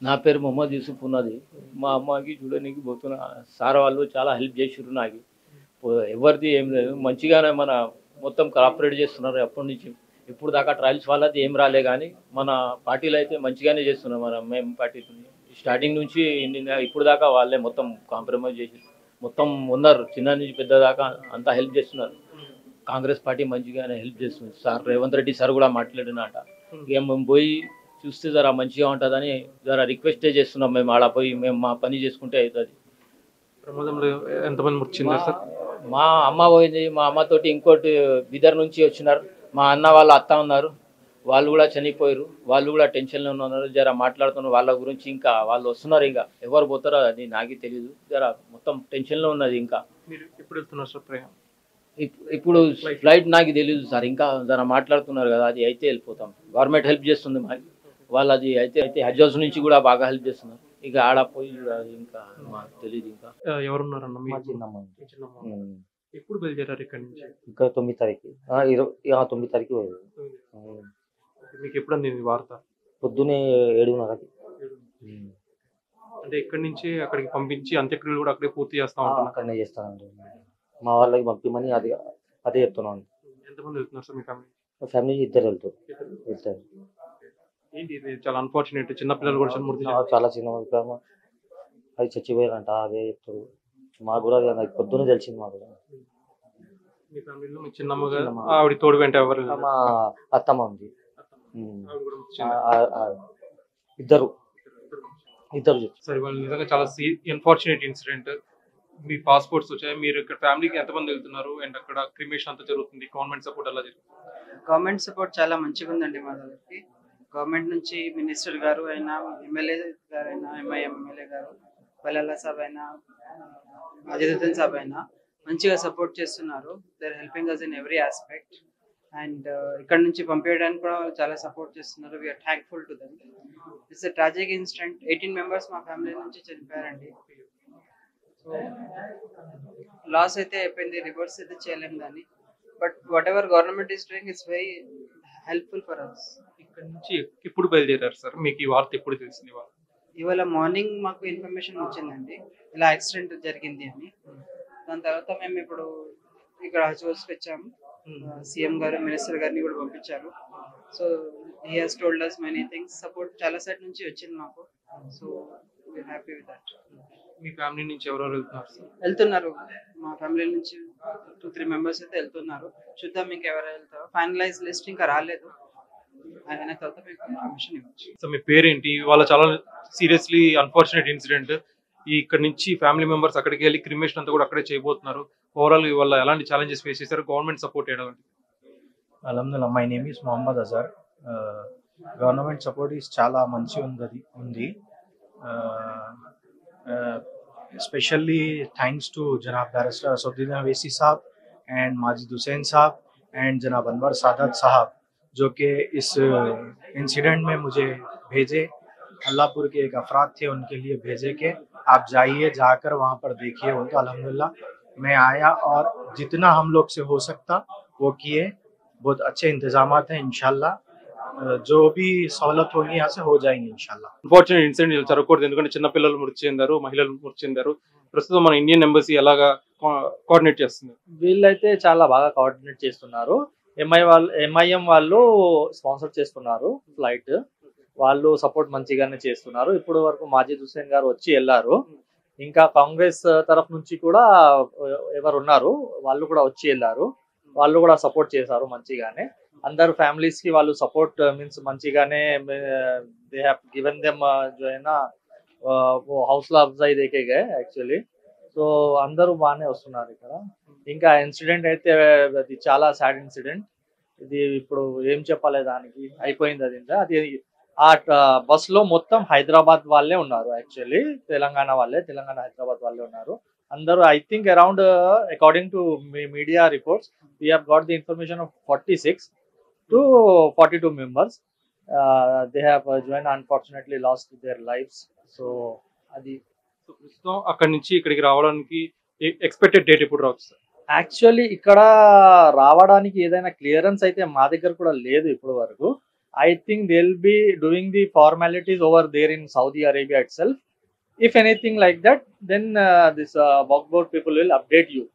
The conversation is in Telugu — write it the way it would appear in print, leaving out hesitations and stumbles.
నా పేరు మొహమ్మద్ యూసుఫ్ ఉన్నది. మా అమ్మకి చూడనీకి పోతున్నా. సార్ వాళ్ళు చాలా హెల్ప్ చేసిర్రు నాకు. ఎవరిది ఏం లేదు. మంచిగానే మొత్తం కోఆపరేట్ చేస్తున్నారు ఎప్పటి నుంచి. ఇప్పుడు దాకా ట్రయల్స్ వాళ్ళది ఏం రాలే గానీ, మన పార్టీలో అయితే మంచిగానే చేస్తున్నాం. మేము పార్టీ స్టార్టింగ్ నుంచి ఇప్పుడు దాకా వాళ్ళే మొత్తం కాంప్రమైజ్ చేసిర్రు. మొత్తం ఉన్నారు. చిన్న నుంచి పెద్ద దాకా అంతా హెల్ప్ చేస్తున్నారు. కాంగ్రెస్ పార్టీ మంచిగానే హెల్ప్ చేస్తుంది. సార్ రేవంత్ రెడ్డి సార్ కూడా మాట్లాడినట. ఇక మేము పోయి చూస్తే జర మంచిగా ఉంటుందని జర రిక్వెస్టే చేస్తున్నాం. మేము ఆడ పోయి మేము మా పని చేసుకుంటే అవుతుంది. ప్రమాదంలో ఎంతమంది మృతి చెందారు సార్? మా అమ్మ పోయింది. మా అమ్మతోటి ఇంకోటి బిదర్ నుంచి వచ్చినారు. మా అన్న వాళ్ళ అత్త ఉన్నారు. వాళ్ళు కూడా చనిపోయారు. వాళ్ళు కూడా టెన్షన్లో ఉన్నారు. జర మాట్లాడుతున్నారు వాళ్ళ గురించి. ఇంకా వాళ్ళు వస్తున్నారు. ఇంకా ఎవరు పోతారో అది నాకే తెలియదు. జర మొత్తం టెన్షన్లో ఉన్నది. ఇంకా మీరు ఎప్పుడు వెళ్తున్నారు సార్ ప్రయాణం? ఇప్పుడు ఫ్లైట్ నాకు తెలియదు సార్. ఇంకా జర మాట్లాడుతున్నారు కదా, అది అయితే వెళ్ళిపోతాం. గవర్నమెంట్ హెల్ప్ చేస్తుంది మాకు. వాళ్ళు అది అయితే హజ్ హౌస్ నుంచి కూడా బాగా హెల్ప్ చేస్తున్నారు. ఇక ఆడ పోయి ఇంకా మాకు తెలియదు. ఇంకా ఎవరున్నారన్న మీ మా చిన్నమ్మ చిన్నమ్మ? ఎప్పుడు బయలుదేరారు ఇక్కడ నుంచి? ఇంకా 9 తారీఖు 9 తారీఖు పోయేది. మీకు ఎప్పుడు అందింది వార్త? పొద్దునే 7:30కి. అంటే ఇక్కడి నుంచి అక్కడికి పంపించి అంత్యక్రియలు కూడా అక్కడే పూర్తి చేస్తా ఉంటాను. అక్కడనే చేస్తానండి. మా వాళ్ళకి పంపిమని అదే చెప్తున్నాను. ఎంతమంది వెళ్తున్నారు సార్ మీ ఫ్యామిలీ? ఫ్యామిలీ ఇద్దరు వెళ్తారు. ఏంటి ఇది చాలా అన్ఫార్చునేట్, చిన్నపిల్లలు కూడా మృతి చాలా చిన్న అది చచ్చిపోయారంట. అదే చెప్తారు. మాకు కూడా పొద్దున్న తెలిసింది. మాకు కూడా మీ ఫ్యామిలీలో మీ చిన్నమ్మ గారు ఆవిడ తోడు వెంట ఎవరు? మా అత్తమ్మ ఉంది. ఇద్దరు సరే, వాళ్ళు నిజంగా చాలా అన్ఫార్చునేట్ ఇన్సిడెంట్. మీ పాస్పోర్ట్స్ వచ్చాయి, మీరు ఇక్కడ ఫ్యామిలీకి ఎంతమంది వెళ్తున్నారు, అండ్ అక్కడ క్రిమేషన్ అంతా జరుగుతుంది, గవర్నమెంట్ సపోర్ట్ ఎలా జరుగుతుంది? గవర్నమెంట్ సపోర్ట్ చాలా మంచిగా ఉందండి మా దగ్గరికి. గవర్నమెంట్ నుంచి మినిస్టర్ గారు అయినా, ఎమ్మెల్యే గారు అయినా, ఎంఐఎం ఎమ్మెల్యే గారు, వల్లాల సాబ్ అయినా, అజిదుద్దీన్ సాబ్ అయినా మంచిగా సపోర్ట్ చేస్తున్నారు. They are helping us in every aspect. And ఇక్కడ నుంచి పంపించడానికి కూడా చాలా సపోర్ట్ చేస్తున్నారు. We are thankful to them. It's a tragic incident. 18 members మా ఫ్యామిలీ నుంచి చనిపోయారండి. సో లాస్ అయితే అయిపోయింది, రివర్స్ అయితే చేయలేము దాన్ని. But whatever government is doing it's very helpful for us. ఇక్కడ నుంచి ఎప్పుడు బయలుదేరారు సార్? మీకు ఈ వార్త ఎప్పుడు తెలిసింది? ఇవాళ మార్నింగ్ మాకు ఇన్ఫర్మేషన్ వచ్చిందండి, ఇలా యాక్సిడెంట్ జరిగింది అని. దాని తర్వాత మేము ఇప్పుడు ఇక్కడ హజ్ హౌస్కి వచ్చాము. సీఎం గారు, మినిస్టర్ గారిని కూడా పంపించారు. So he has told us many things. Support చాలా సైడ్ నుంచి వచ్చింది మాకు. So we are happy with that. మీ ఫ్యామిలీ నుంచి ఎవరెవరు వెళ్తున్నారు సార్? వెళ్తున్నారు. మా ఫ్యామిలీ నుంచి 2-3 మెంబర్స్ అయితే వెళ్తున్నారు. చూద్దాం మీకు ఎవరు వెళ్తారో. ఫైనలైజ్ లిస్ట్ ఇంకా రాలేదు. అయిన తర్వాత మీకు ఇన్ఫర్మేషన్ ఇవ్వచ్చు. సో మీ పేరేంటి? వాళ్ళ చాలా సీరియస్లీ అన్ఫార్చునేట్ ఇన్సిడెంట్. ఇక్కడ నుంచి ఫ్యామిలీ మెంబర్స్ అక్కడికి వెళ్ళి క్రిమేషన్ అంతా కూడా అక్కడే చేయబోతున్నారు. ఓవరాల్ వాళ్ళ ఎలాంటి ఛాలెంజెస్ ఫేస్ చేశారు? గవర్నమెంట్ సపోర్ట్ చేయడం? Alhamdulillah, my name is Muhammad Azhar. Government support is చాలా మంచి ఉంది. Especially thanks to Janab Barrister Asduddin Owaisi साहब and Majid Hussain साहब and Janab Anwar Sadat साहब, जो कि इस इंसिडेंट में मुझे भेजे. अल्लाहपुर के एक अफराद थे, उनके लिए भेजे के आप जाइए, जाकर वहाँ पर देखिए. उनका अल्हम्दुलिल्लाह मैं आया और जितना हम लोग से हो सकता वो किए. बहुत अच्छे इंतजामात हैं. इंशाल्लाह जो भी सहूलत होगी यहाँ से हो जाएंगे इंशाल्लाह. అన్ఫార్చునేట్ ఇన్సిడెంట్ జరగకూడదు, ఎందుకంటే చిన్న పిల్లలు మృతి చెందారు, మహిళలు మృతి చెందారు. ప్రస్తుతం మన ఇండియన్ ఎంబసీ ఎలాగా కోఆర్డినేట్ చేస్తుంది? వీళ్ళైతే చాలా బాగా కోఆర్డినేట్ చేస్తున్నారు. ఎంఐఎం వాళ్ళు స్పాన్సర్ చేస్తున్నారు ఫ్లైట్. వాళ్ళు సపోర్ట్ మంచిగానే చేస్తున్నారు. ఇప్పుడు వరకు మాజిద్ హుస్సేన్ గారు వచ్చి వెళ్ళారు. ఇంకా కాంగ్రెస్ తరఫు నుంచి కూడా ఎవరు ఉన్నారు వాళ్ళు కూడా వచ్చి వెళ్ళారు. వాళ్ళు కూడా సపోర్ట్ చేశారు మంచిగానే. అందరు ఫ్యామిలీస్ కి వాళ్ళు సపోర్ట్ మీన్స్ మంచిగానే దే హ్యావ్ గివెన్ దెమ్ जो है ना वो हौसला अफजाई देके गए యాక్చువల్లీ. సో అందరూ బాగానే వస్తున్నారు ఇక్కడ. ఇంకా ఇన్సిడెంట్ అయితే అది చాలా సాడ్ ఇన్సిడెంట్. ఇది ఇప్పుడు ఏం చెప్పాలి, దానికి అయిపోయింది అది. అది ఆ బస్ లో మొత్తం హైదరాబాద్ వాళ్ళే ఉన్నారు. యాక్చువల్లీ తెలంగాణ హైదరాబాద్ వాళ్ళే ఉన్నారు అందరూ. I think around according to media reports we have got the information of 46 to 42 members. They have joined, unfortunately lost their lives. So అది ప్రస్తుతం అక్కడి నుంచి ఇక్కడికి రావడానికి ఎక్స్పెక్టెడ్ డేట్ ఎప్పుడు రావచ్చు? యాక్చువల్లీ ఇక్కడ రావడానికి ఏదైనా క్లియరెన్స్ అయితే మా దగ్గర కూడా లేదు ఇప్పటి వరకు. I think they'll be doing the formalities over there in Saudi Arabia itself. If anything like that, then this Waqf board people will update you.